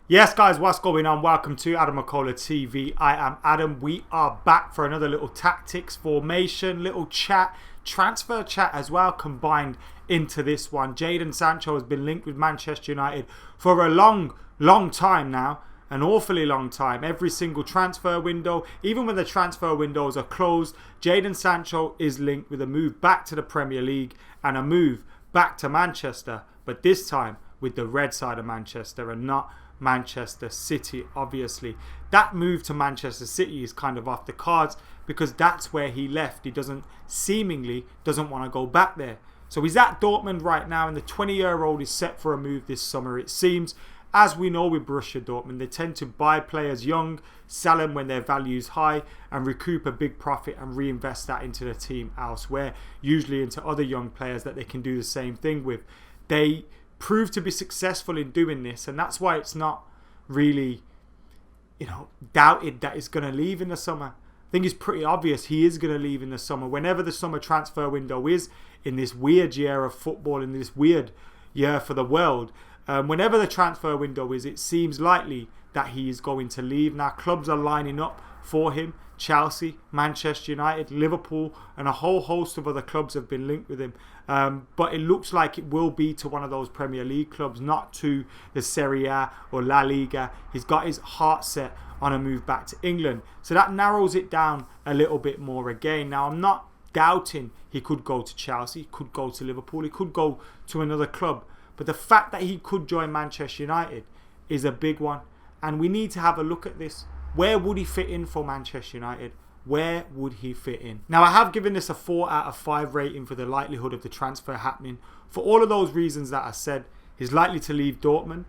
Yes, guys, what's going on? Welcome to AdamMcKola TV. I am Adam. We are back for another little tactics, formation, little chat, transfer chat as well, combined into this one. Jadon Sancho has been linked with Manchester United for a long time now. An awfully long time. Every single transfer window, even when the transfer windows are closed, Jadon Sancho is linked with a move back to the Premier League and a move back to Manchester, but this time with the red side of Manchester and not Manchester City. Obviously that move to Manchester City is kind of off the cards because that's where he left. He seemingly doesn't want to go back there, so he's at Dortmund right now, and the 20-year-old is set for a move this summer, it seems. As we know with Borussia Dortmund, they tend to buy players young, sell them when their value is high, and recoup a big profit and reinvest that into the team elsewhere, usually into other young players that they can do the same thing with. They prove to be successful in doing this, and that's why it's not really, doubted that he's going to leave in the summer. I think it's pretty obvious he is going to leave in the summer. Whenever the summer transfer window is, in this weird year of football, in this weird year for the world, whenever the transfer window is, it seems likely that he is going to leave. Now, clubs are lining up for him. Chelsea, Manchester United, Liverpool, and a whole host of other clubs have been linked with him. But it looks like it will be to one of those Premier League clubs, not to the Serie A or La Liga. He's got his heart set on a move back to England. So that narrows it down a little bit more again. Now, I'm not doubting he could go to Chelsea, he could go to Liverpool, he could go to another club. But the fact that he could join Manchester United is a big one. And we need to have a look at this. Where would he fit in for Manchester United? Where would he fit in? Now, I have given this a 4 out of 5 rating for the likelihood of the transfer happening. For all of those reasons that I said, he's likely to leave Dortmund.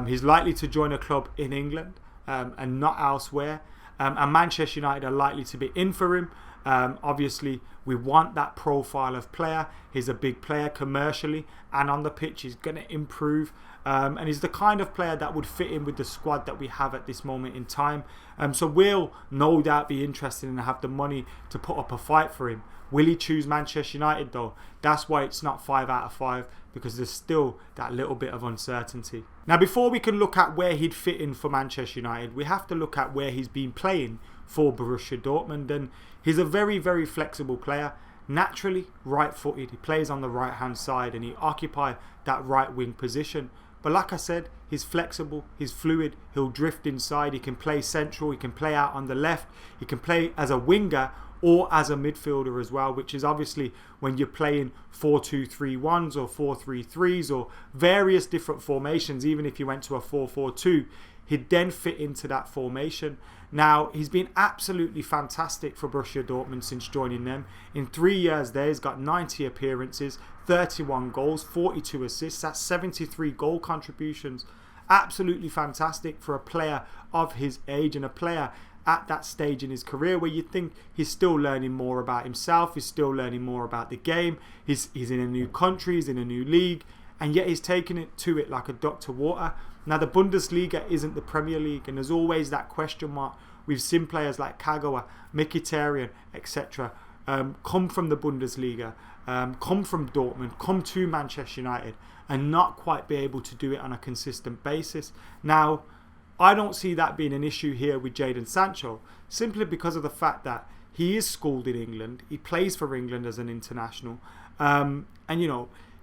He's likely to join a club in England and not elsewhere. And Manchester United are likely to be in for him. Obviously, we want that profile of player. He's a big player commercially and on the pitch. He's going to improve. And he's the kind of player that would fit in with the squad that we have at this moment in time. So we'll no doubt be interested and have the money to put up a fight for him. Will he choose Manchester United though? That's why it's not 5 out of 5, because there's still that little bit of uncertainty. Now, before we can look at where he'd fit in for Manchester United, we have to look at where he's been playing for Borussia Dortmund. And he's a very, very flexible player. Naturally right-footed. He plays on the right-hand side and he occupies that right wing position. But like I said, he's flexible, he's fluid, he'll drift inside, he can play central, he can play out on the left, he can play as a winger or as a midfielder as well, which is obviously when you're playing 4-2-3-1s or 4-3-3s or various different formations. Even if you went to a 4-4-2, he'd then fit into that formation. Now, he's been absolutely fantastic for Borussia Dortmund since joining them. In 3 years there, he's got 90 appearances, 31 goals, 42 assists. That's 73 goal contributions. Absolutely fantastic for a player of his age and a player at that stage in his career where you think he's still learning more about himself, he's still learning more about the game, he's in a new country, he's in a new league, and yet he's taking it to it like a duck to water. Now, the Bundesliga isn't the Premier League, and there's always that question mark. We've seen players like Kagawa, Mkhitaryan, etc. Come from the Bundesliga, come from Dortmund, come to Manchester United, and not quite be able to do it on a consistent basis. Now, I don't see that being an issue here with Jadon Sancho, simply because of the fact that he is schooled in England. He plays for England as an international, and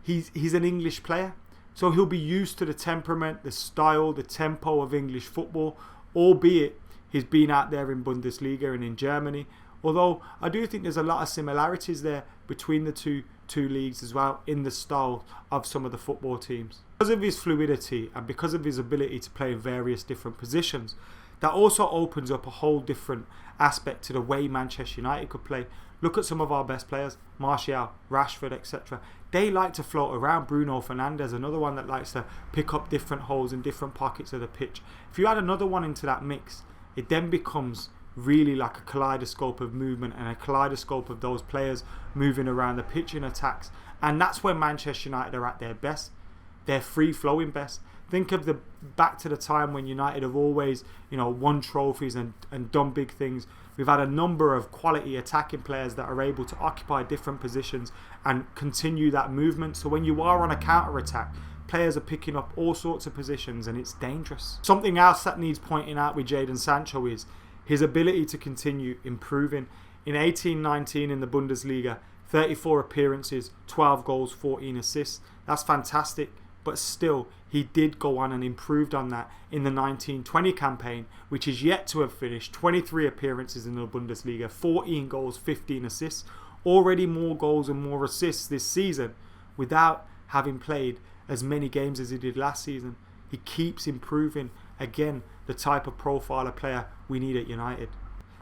he's an English player. So he'll be used to the temperament, the style, the tempo of English football, albeit he's been out there in Bundesliga and in Germany. Although I do think there's a lot of similarities there between the two leagues as well in the style of some of the football teams. Because of his fluidity and because of his ability to play in various different positions, that also opens up a whole different aspect to the way Manchester United could play. Look at some of our best players, Martial, Rashford, etc. They like to float around. Bruno Fernandes, another one that likes to pick up different holes in different pockets of the pitch. If you add another one into that mix, it then becomes really like a kaleidoscope of movement and a kaleidoscope of those players moving around the pitch in attacks. And that's where Manchester United are at their best. They're free-flowing best. Think of back to the time when United have always, won trophies and done big things. We've had a number of quality attacking players that are able to occupy different positions and continue that movement. So when you are on a counter-attack, players are picking up all sorts of positions and it's dangerous. Something else that needs pointing out with Jadon Sancho is his ability to continue improving. In 18-19 in the Bundesliga, 34 appearances, 12 goals, 14 assists. That's fantastic. But still, he did go on and improved on that in the 19-20 campaign, which is yet to have finished. 23 appearances in the Bundesliga, 14 goals, 15 assists. Already more goals and more assists this season without having played as many games as he did last season. He keeps improving. Again, the type of profile of player we need at United.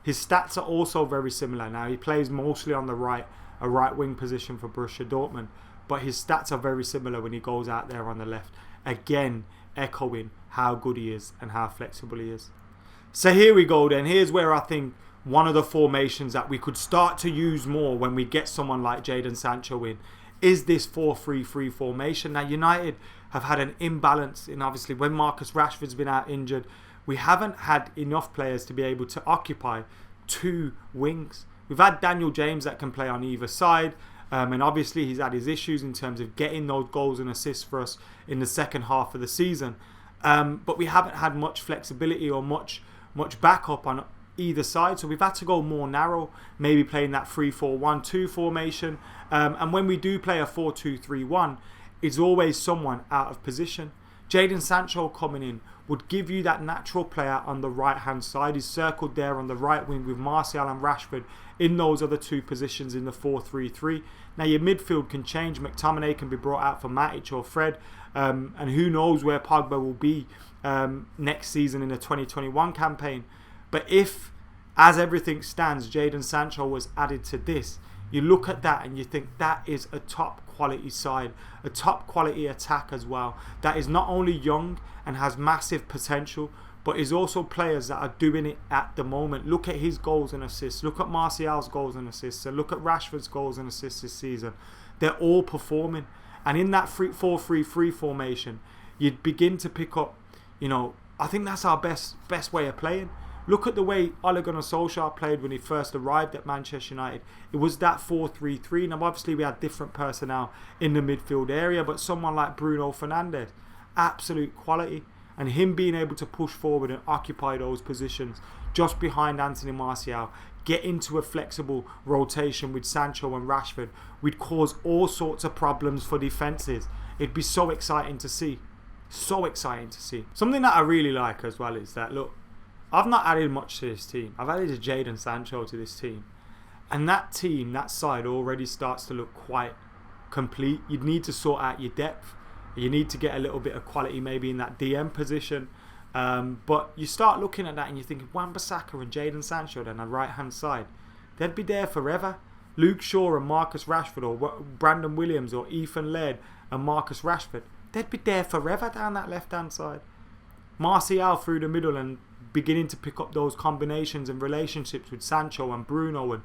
His stats are also very similar now. He plays mostly on the right, a right wing position for Borussia Dortmund. But his stats are very similar when he goes out there on the left. Again, echoing how good he is and how flexible he is. So here we go then. Here's where I think one of the formations that we could start to use more when we get someone like Jadon Sancho in is this 4-3-3 formation. Now United have had an imbalance in obviously when Marcus Rashford's been out injured. We haven't had enough players to be able to occupy two wings. We've had Daniel James that can play on either side. And obviously he's had his issues in terms of getting those goals and assists for us in the second half of the season. But we haven't had much flexibility or much backup on either side. So we've had to go more narrow, maybe playing that 3-4-1-2 formation. And when we do play a 4-2-3-1, it's always someone out of position. Jadon Sancho coming in would give you that natural player on the right hand side. He's circled there on the right wing with Martial and Rashford in those other two positions in the 4-3-3. Now your midfield can change. McTominay can be brought out for Matic or Fred, and who knows where Pogba will be next season in the 2021 campaign. But if, as everything stands, Jadon Sancho was added to this, you look at that and you think that is a top quality side, a top quality attack as well, that is not only young and has massive potential, but is also players that are doing it at the moment. Look at his goals and assists, look at Martial's goals and assists, and look at Rashford's goals and assists this season. They're all performing, and in that 4-3-3 formation you'd begin to pick up, I think that's our best way of playing. Look at the way Ole Gunnar Solskjaer played when he first arrived at Manchester United. It was that 4-3-3. Now obviously we had different personnel in the midfield area, but someone like Bruno Fernandes, absolute quality. And him being able to push forward and occupy those positions just behind Anthony Martial, get into a flexible rotation with Sancho and Rashford, would cause all sorts of problems for defences. It'd be so exciting to see. So exciting to see. Something that I really like as well is that, look, I've not added much to this team. I've added a Jadon Sancho to this team. And that team, that side already starts to look quite complete. You'd need to sort out your depth. You need to get a little bit of quality maybe in that DM position. But you start looking at that and you're thinking, Wan-Bissaka and Jadon Sancho then on the right-hand side, they'd be there forever. Luke Shaw and Marcus Rashford, or Brandon Williams or Ethan Laird and Marcus Rashford, they'd be there forever down that left-hand side. Martial through the middle and beginning to pick up those combinations and relationships with Sancho and Bruno and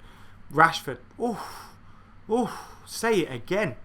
Rashford. Say it again.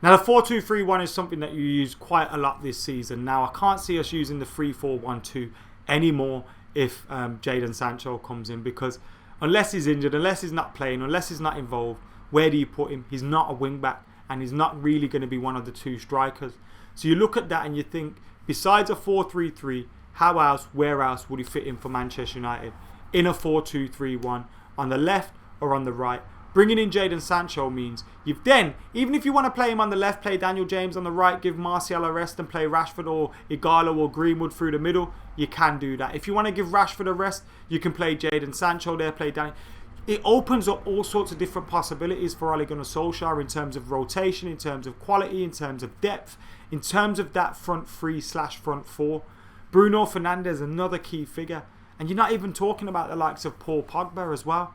Now the 4-2-3-1 is something that you use quite a lot this season. Now I can't see us using the 3-4-1-2 anymore if Jadon Sancho comes in, because unless he's injured, unless he's not playing, unless he's not involved, where do you put him? He's not a wing back and he's not really going to be one of the two strikers. So you look at that and you think, besides a 4-3-3, how else, where else would he fit in for Manchester United? In a 4-2-3-1, on the left or on the right? Bringing in Jadon Sancho means you've then, even if you want to play him on the left, play Daniel James on the right, give Martial a rest and play Rashford or Igalo or Greenwood through the middle, you can do that. If you want to give Rashford a rest, you can play Jadon Sancho there, play Danny. It opens up all sorts of different possibilities for Ole Gunnar Solskjaer in terms of rotation, in terms of quality, in terms of depth, in terms of that front three / front four. Bruno Fernandes, another key figure. And you're not even talking about the likes of Paul Pogba as well.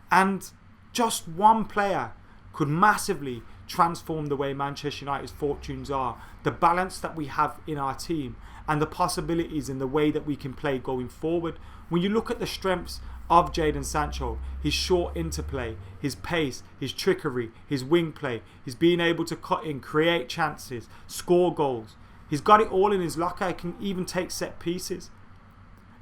And just one player could massively transform the way Manchester United's fortunes are, the balance that we have in our team, and the possibilities in the way that we can play going forward. When you look at the strengths of Jadon Sancho, his short interplay, his pace, his trickery, his wing play, his being able to cut in, create chances, score goals. He's got it all in his locker. He can even take set pieces.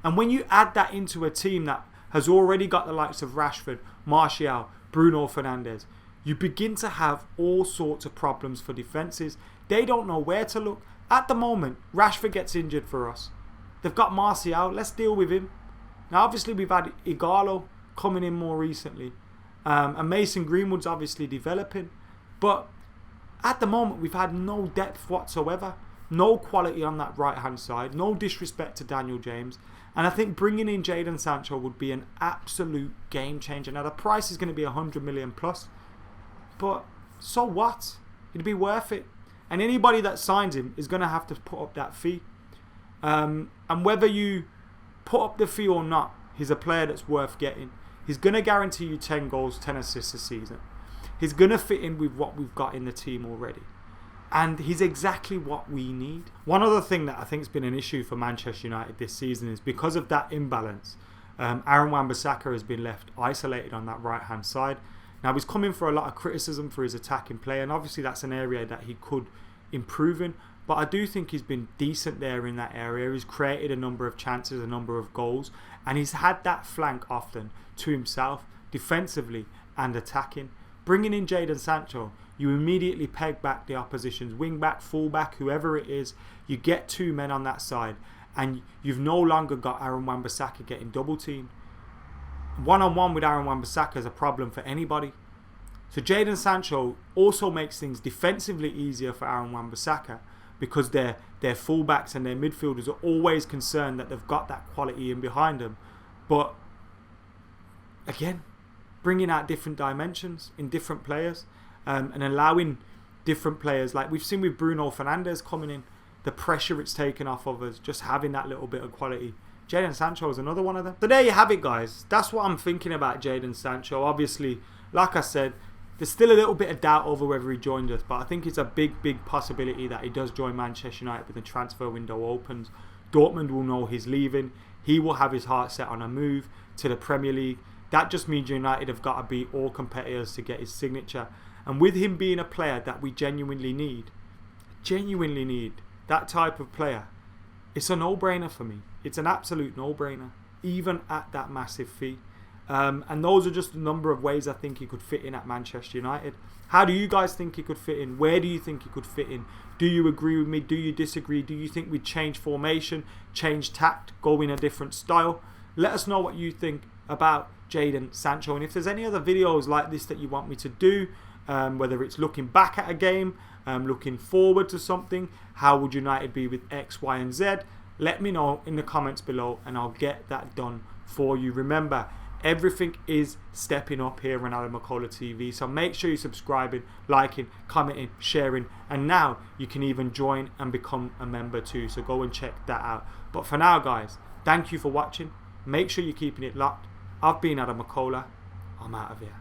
And when you add that into a team that has already got the likes of Rashford, Martial, Bruno Fernandes, you begin to have all sorts of problems for defences. They don't know where to look. At the moment, Rashford gets injured for us. They've got Martial. Let's deal with him. Now, obviously, we've had Igalo coming in more recently. And Mason Greenwood's obviously developing. But at the moment, we've had no depth whatsoever. No quality on that right-hand side. No disrespect to Daniel James. And I think bringing in Jadon Sancho would be an absolute game changer. Now, the price is going to be 100 million plus. But so what? It'd be worth it. And anybody that signs him is going to have to put up that fee. And whether you put up the fee or not, he's a player that's worth getting. He's going to guarantee you 10 goals, 10 assists a season. He's going to fit in with what we've got in the team already. And he's exactly what we need. One other thing that I think has been an issue for Manchester United this season is because of that imbalance, Aaron Wan-Bissaka has been left isolated on that right-hand side. Now, he's coming for a lot of criticism for his attacking play, and obviously that's an area that he could improve in. But I do think he's been decent there in that area. He's created a number of chances, a number of goals, and he's had that flank often to himself, defensively and attacking. Bringing in Jadon Sancho, you immediately peg back the opposition's wing back, full back, whoever it is. You get two men on that side, and you've no longer got Aaron Wan-Bissaka getting double teamed. One-on-one with Aaron Wan-Bissaka is a problem for anybody. So Jadon Sancho also makes things defensively easier for Aaron Wan-Bissaka because their fullbacks and their midfielders are always concerned that they've got that quality in behind them. But again, bringing out different dimensions in different players and allowing different players, like we've seen with Bruno Fernandes coming in, the pressure it's taken off of us, just having that little bit of quality. Jadon Sancho is another one of them. So there you have it, guys. That's what I'm thinking about Jadon Sancho. Obviously, like I said, there's still a little bit of doubt over whether he joined us, but I think it's a big, big possibility that he does join Manchester United when the transfer window opens. Dortmund will know he's leaving. He will have his heart set on a move to the Premier League. That just means United have got to beat all competitors to get his signature. And with him being a player that we genuinely need, that type of player, it's a no-brainer for me. It's an absolute no-brainer, even at that massive fee. And those are just a number of ways I think he could fit in at Manchester United. How do you guys think he could fit in? Where do you think he could fit in? Do you agree with me? Do you disagree? Do you think we'd change formation, change tact, go in a different style? Let us know what you think about Jadon Sancho. And if there's any other videos like this that you want me to do, whether it's looking back at a game, looking forward to something, how would United be with X, Y and Z? Let me know in the comments below and I'll get that done for you. Remember, everything is stepping up here on AdamMcKola TV. So make sure you're subscribing, liking, commenting, sharing. And now you can even join and become a member too. So go and check that out. But for now, guys, thank you for watching. Make sure you're keeping it locked. I've been AdamMcKola. I'm out of here.